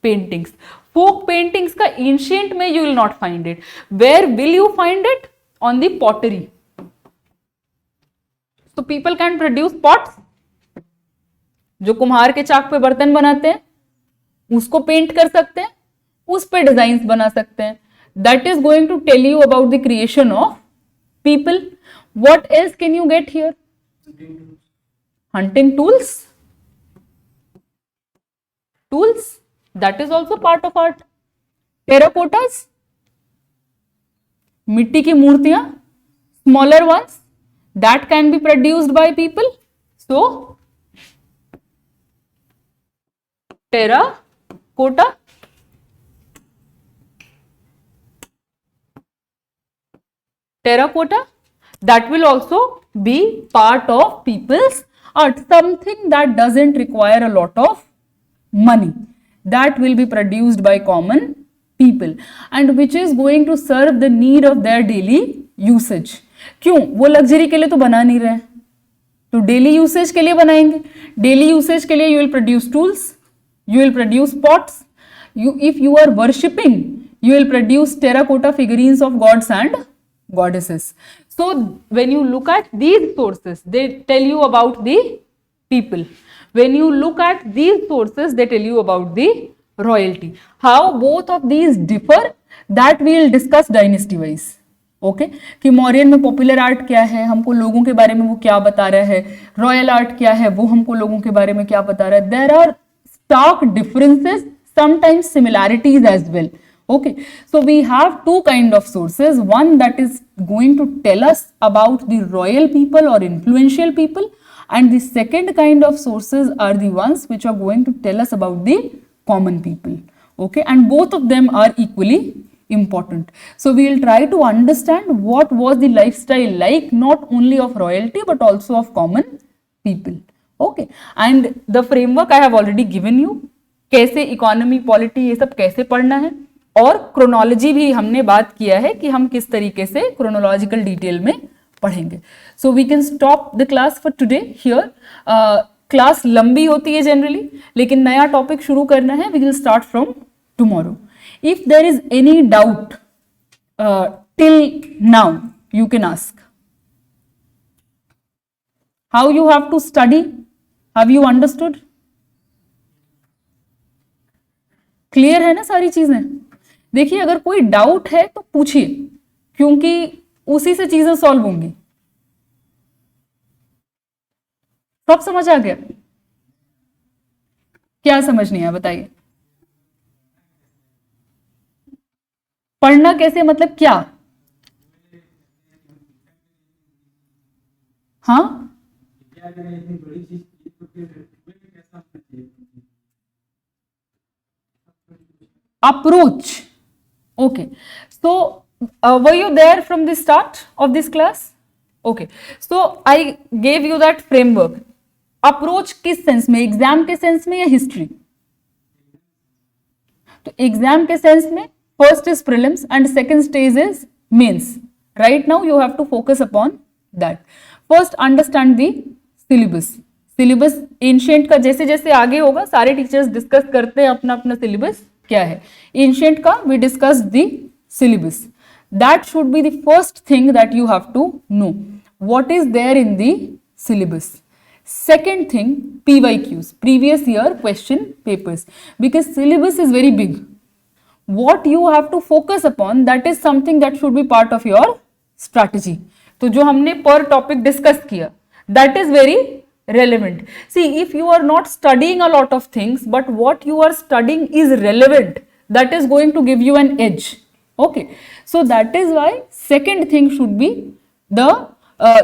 Speaker 1: paintings. Folk paintings का ancient में you will not find it. Where will you find it? On the pottery. So people can produce pots. जो कुम्हार के चाक पे बर्तन बनाते हैं उसको पेंट कर सकते हैं, उस पे डिजाइन्स बना सकते हैं. That is going to tell you about the creation of people. What else can you get here? Hunting tools. Tools, that is also part of art. Terracottas, मिट्टी की मूर्तियां, smaller ones, that can be produced by people. So terracotta, terracotta, that will also be part of people's art. Something that doesn't require a lot of money, that will be produced by common people and which is going to serve the need of their daily usage. क्यों? वो luxury के लिए तो बना नहीं रहे, तो daily usage के लिए बनाएंगे. डेली यूसेज के लिए you will produce tools, you will produce pots. If you are worshipping, you will produce terracotta figurines of gods and goddesses. So when you look at these sources, they tell you about the people. When you look at these sources, they tell you about the royalty. How both of these differ, that we will discuss dynasty wise. Okay कि मौर्यन में popular art क्या है, हमको लोगों के बारे में वो क्या बता रहा है, रॉयल आर्ट क्या है, वो हमको लोगों के बारे में क्या बता रहा है. There are stark differences, sometimes similarities as well. Okay, so we have two kind of sources, one that is going to tell us about the royal people or influential people, and the second kind of sources are the ones which are going to tell us about the common people. Okay, and both of them are equally important. So we will try to understand what was the lifestyle like, not only of royalty but also of common people. Okay, and the framework I have already given you, कैसे economy polity ये सब कैसे पढ़ना है, और chronology भी हमने बात किया है कि हम किस तरीके से क्रोनोलॉजिकल डिटेल में पढ़ेंगे. So we can stop the class for today here. Class लंबी होती है जनरली, लेकिन नया टॉपिक शुरू करना है. We will start from tomorrow. If there is any doubt till now you can ask. How you have to study? Have you understood? Clear है ना सारी चीजें? देखिए अगर कोई डाउट है तो पूछिए, क्योंकि उसी से चीजें सॉल्व होंगी. सब समझ आ गया? क्या समझ नहीं आया बताइए. पढ़ना कैसे मतलब क्या? हाँ, approach. Okay, so were you there from the start of this class? Okay, so I gave you that framework. Approach किस सेंस में, एग्जाम के सेंस में या हिस्ट्री? तो एग्जाम के सेंस में first is prelims and second stage is mains. Right now you have to focus upon that. First understand the syllabus. Syllabus ancient का जैसे जैसे आगे होगा सारे टीचर्स डिस्कस करते हैं अपना अपना सिलेबस क्या है. एंशिएंट का we discuss the syllabus. That should be the first thing that you have to know what is there in the syllabus. Second thing, PYQs, previous year question papers, because syllabus is very big. What you have to focus upon, that is something that should be part of your strategy. तो जो हमने per topic discuss किया, that is very relevant. See, if you are not studying a lot of things, but what you are studying is relevant, that is going to give you an edge. Okay, so that is why second thing should be the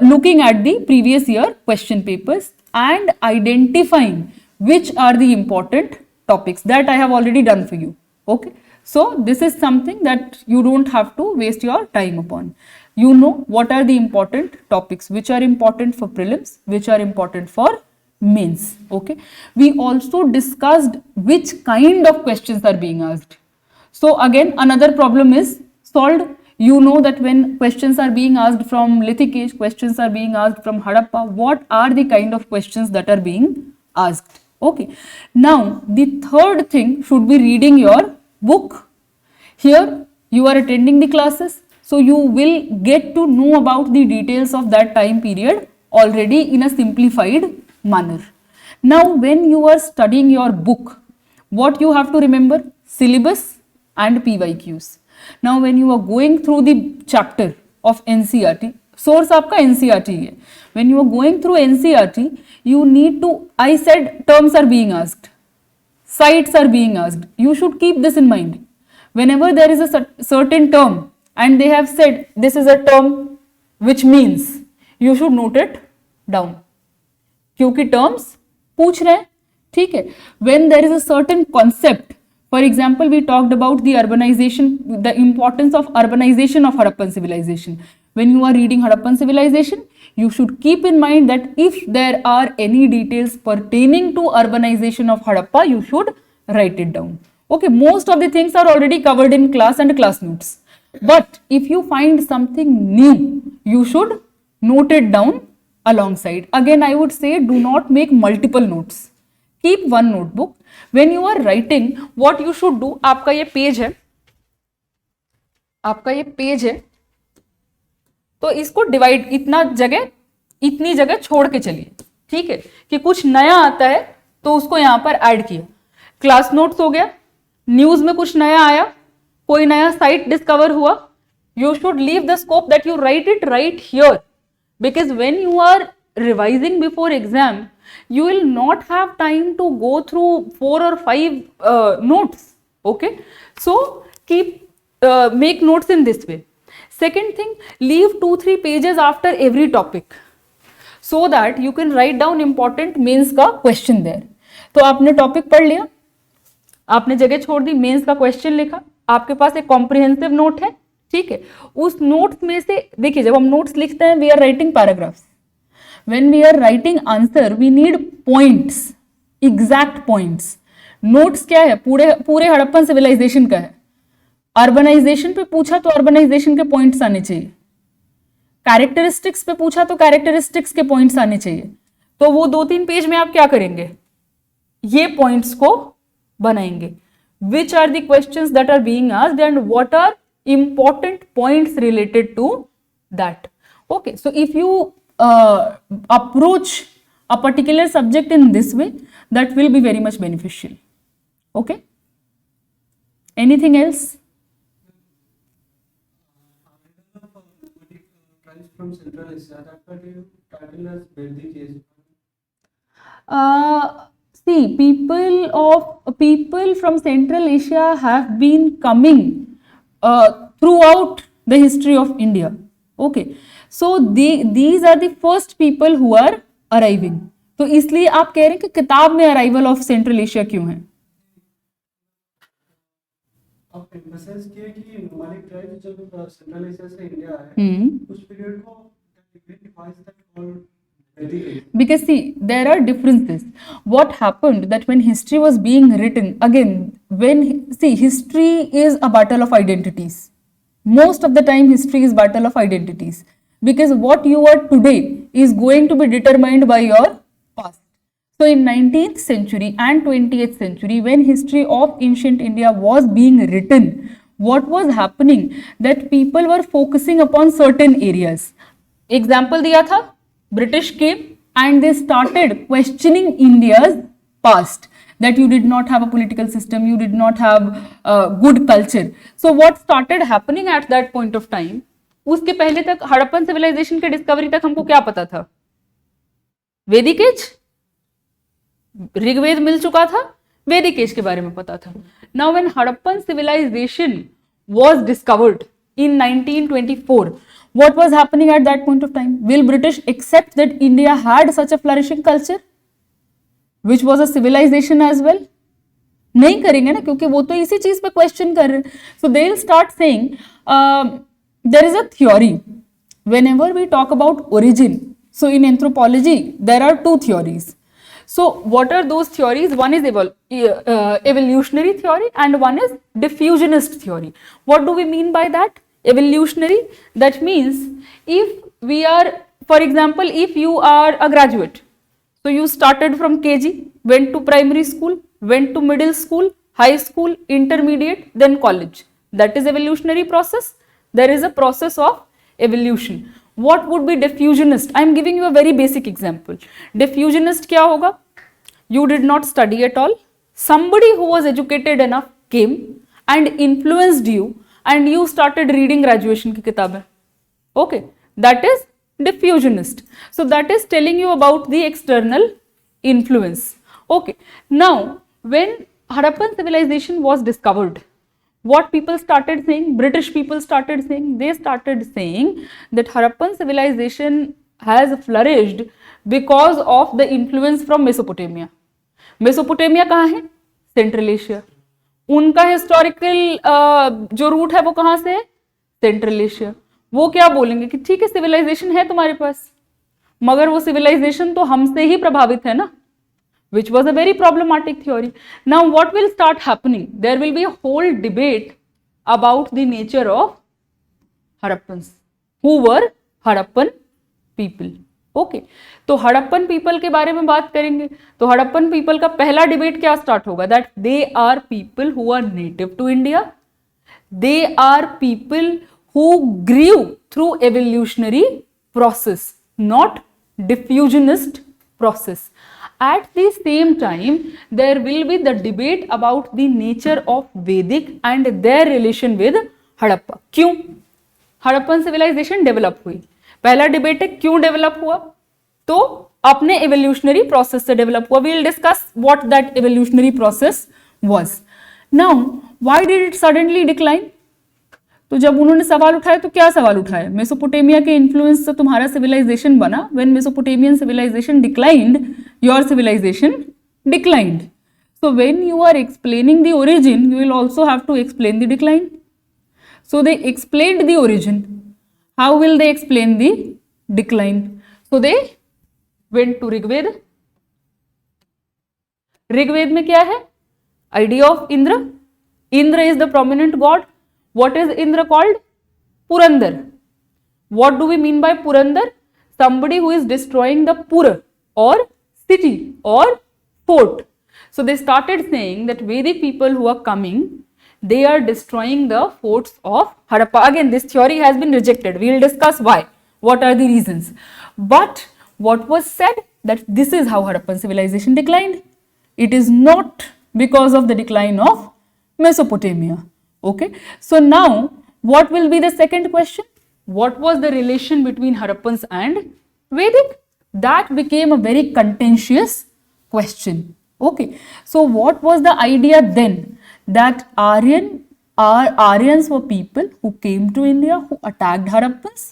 Speaker 1: looking at the previous year question papers and identifying which are the important topics. That I have already done for you. Okay, So this is something that you don't have to waste your time upon. You know what are the important topics which are important for prelims, which are important for mains. Okay, we also discussed which kind of questions are being asked. So again, another problem is solved. You know that when questions are being asked from lithic age, questions are being asked from Harappa, what are the kind of questions that are being asked. Okay, now the third thing should be reading your book. Here you are attending the classes, so you will get to know about the details of that time period already in a simplified manner. Now when you are studying your book, what you have to remember? Syllabus and PYQs. Now when you are going through the chapter of NCERT, source आपका NCERT है. When you are going through NCERT, you need to, I said terms are being asked, sites are being asked. You should keep this in mind. Whenever there is a certain term and they have said this is a term which means, you should note it down, क्योंकि terms पूछ रहे हैं. ठीक है. When there is a certain concept, for example, we talked about the urbanization, the importance of urbanization of Harappan civilization. When you are reading Harappan civilization, you should keep in mind that if there are any details pertaining to urbanization of Harappa, you should write it down. Okay, most of the things are already covered in class and class notes. But if you find something new, you should note it down alongside. Again, I would say do not make multiple notes. Keep one notebook. When you are writing, what you should do, आपका ये page है, आपका ये page है, तो इसको divide, इतनी जगह छोड़ के चलिए. ठीक है, कि कुछ नया आता है तो उसको यहाँ पर ऐड किया. क्लास नोट्स हो गया, न्यूज में कुछ नया आया, कोई नया साइट डिस्कवर हुआ, you should leave the scope that you write it right here, because when you are revising before exam, you will not have time to go through 4 or 5 notes. Okay, so make notes in this way. Second thing, leave 2-3 pages after every topic so that you can write down important mains का question there. तो आपने topic पढ़ लिया, आपने जगह छोड़ दी, mains का question लिखा, आपके पास एक कॉम्प्रिहेंसिव नोट है. ठीक है, उस नोट्स में से देखिए, जब हम नोट्स लिखते हैं, we are writing paragraphs. When we are writing answer, we need points, exact points. Notes क्या है? पूरे हड़प्पन सिविलाइजेशन का है. अर्बनाइजेशन पे पूछा तो अर्बनाइजेशन के पॉइंट्स आने चाहिए. कैरेक्टरिस्टिक्स पे पूछा तो कैरेक्टरिस्टिक्स के पॉइंट्स आने चाहिए. तो वो 2-3 पेज में आप क्या करेंगे? ये पॉइंट्स को बनाएंगे. Which are the questions that are being asked and what are important points related to that? Okay, so if you approach a particular subject in this way, that will be very much beneficial. Okay, anything else?
Speaker 2: From Central Asia, that what you title as Vedic age.
Speaker 1: See, people from Central Asia have been coming throughout the history of India. Okay, so these are the first people who are arriving. तो इसलिए आप कह रहे हैं कि किताब में arrival of central Asia क्यों है?
Speaker 2: आप एम्फसाइज किए कि नोमैडिक ट्राइब्स जब सेंट्रल एशिया से इंडिया आए, उस पीरियड को defines that called Vedic age.
Speaker 1: Because see, there are differences. What happened that when history was being written, again, history is a battle of identities. Most of the time, history is battle of identities. Because what you are today is going to be determined by your past. So in 19th century and 20th century, when history of ancient India was being written, what was happening that people were focusing upon certain areas. Example दिया था, British came and they started questioning India's past, that you did not have a political system, you did not have good culture. So what started happening at that point of time, उसके पहले तक Harappan civilisation के discovery तक हमको क्या पता था? वैदिक एज, ऋग्वेद मिल चुका था, वैदिक एज के बारे में पता था. Now when Harappan civilization was discovered in 1924, what was happening at that point of time? Will British accept that India had such a flourishing culture, which was a civilization as well? नहीं करेंगे ना, क्योंकि वो तो इसी चीज पे question कर रहे हैं. So they will start saying there is a theory whenever we talk about origin. So in anthropology there are two theories. So what are those theories? One is evolutionary theory and one is diffusionist theory. What do we mean by that? Evolutionary, that means if we are, for example, if you are a graduate, so you started from KG, went to primary school, went to middle school, high school, intermediate, then college. That is evolutionary process. There is a process of evolution. What would be diffusionist? I am giving you a very basic example. Diffusionist क्या होगा? You did not study at all. Somebody who was educated enough came and influenced you and you started reading graduation की किताबें. Okay, that is diffusionist. So that is telling you about the external influence. Okay, now when Harappan civilization was discovered, what people started saying, British people started saying, they started saying that Harappan civilization has flourished because of the influence from Mesopotamia. Mesopotamia कहाँ है? Central Asia. उनका historical जो root है वो कहाँ से है? Central Asia. वो क्या बोलेंगे कि ठीक है सिविलाइजेशन है तुम्हारे पास, मगर वो सिविलाइजेशन तो हमसे ही प्रभावित है ना, which was a very problematic theory. Now what will start happening? There will be a whole debate about the nature of Harappans. Who were Harappan people? Okay, तो हड़प्पन पीपल के बारे में बात करेंगे. तो हड़प्पन पीपल का पहला डिबेट क्या स्टार्ट होगा? That they are people who are native to India, they are people who grew through evolutionary process, not diffusionist process. At the same time, there will be the debate about the nature of Vedic and their relation with Harappa. क्यों Harappan civilisation develop हुई? पहला debate है क्यों develop हुआ, तो अपने evolutionary process से develop हुआ. We will discuss what that evolutionary process was. Now why did it suddenly decline? तो जब उन्होंने सवाल उठाया तो क्या सवाल उठाया? मेसोपोटामिया के इन्फ्लुएंस से तुम्हारा सिविलाइजेशन बना. When Mesopotamian civilization declined, your civilization declined. So when you are explaining the origin, you will also have to explain the decline. So they explained the origin. How will they explain the decline? So they went to Rigveda. Rigveda में क्या है? Idea of Indra. Indra is the prominent god. What is Indra called? Purandar. What do we mean by Purandar? Somebody who is destroying the Pura or city or fort. So they started saying that Vedic people who are coming, they are destroying the forts of Harappa. Again, this theory has been rejected. We will discuss why. What are the reasons? But what was said that this is how Harappan civilization declined. It is not because of the decline of Mesopotamia. Okay, so now what will be the second question? What was the relation between Harappans and Vedic? That became a very contentious question. Okay, so what was the idea then? That Aryans were people who came to India, who attacked Harappans,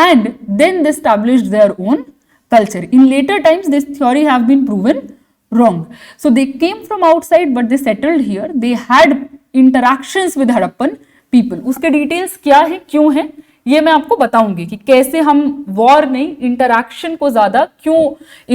Speaker 1: and then they established their own culture. In later times, this theory have been proven wrong. So they came from outside, but they settled here. They had interactions with Harappan people. उसके details क्या है, क्यों है, ये मैं आपको बताऊंगी कि कैसे हम वॉर नहीं इंटरैक्शन को ज्यादा क्यों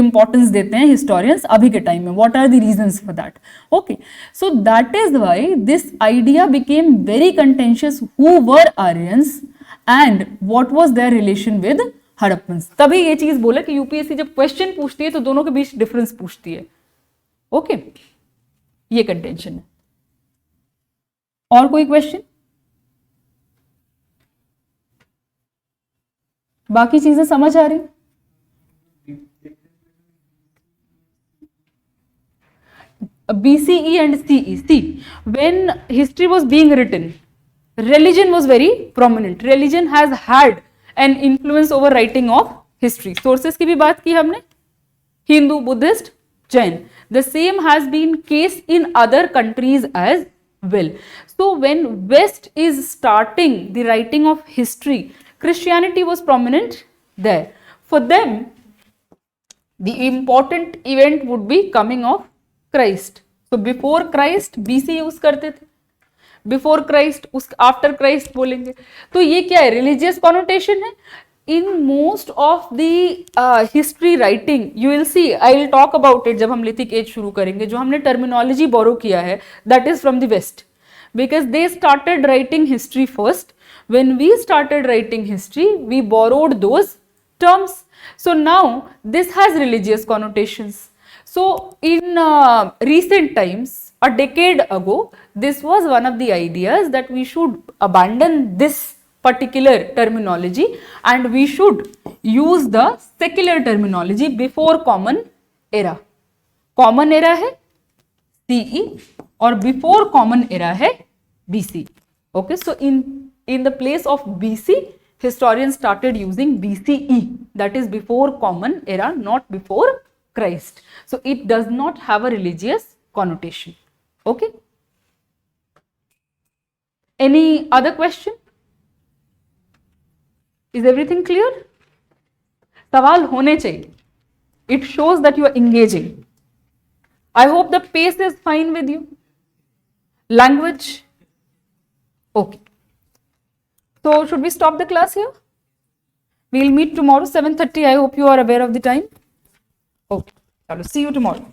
Speaker 1: इंपॉर्टेंस देते हैं हिस्टोरियंस अभी के टाइम में. What are the reasons for that? Okay, so that is why this idea became very contentious. Who were Aryans and what was their relation with Harappans. तभी ये चीज बोले कि यूपीएससी जब क्वेश्चन पूछती है तो दोनों के बीच डिफरेंस पूछती है. ओके, ये कंटेंशन है. और कोई क्वेश्चन? बाकी चीजें समझ आ रही? BCE and CE. See, when history was being written, religion was very prominent. Religion has had an influence over writing of history. Sources की भी बात की हमने, Hindu, Buddhist, Jain. The same has been case in other countries as well. So when West is starting the writing of history, Christianity was prominent there. For them, the important event would be coming of Christ. तो before Christ BC use करते थे, before Christ उस after Christ बोलेंगे। तो ये क्या है, religious connotation है। In most of the history writing you will see, I will talk about it जब हम लिथिक एज शुरू करेंगे, जो हमने टर्मिनोलॉजी बोरो किया है that is from the west, because they started writing history first. When we started writing history, we borrowed those terms. So now this has religious connotations. So in recent times, a decade ago, this was one of the ideas that we should abandon this particular terminology and we should use the secular terminology before common era. Common era है CE और before common era है BC. Okay, so in the place of BC, historians started using BCE, that is before common era, not before Christ. So it does not have a religious connotation. Okay. Any other question? Is everything clear? सवाल होने चाहिए. It shows that you are engaging. I hope the pace is fine with you. Language? Okay. So should we stop the class here? We'll meet tomorrow 7:30. I hope you are aware of the time. Okay. See you tomorrow.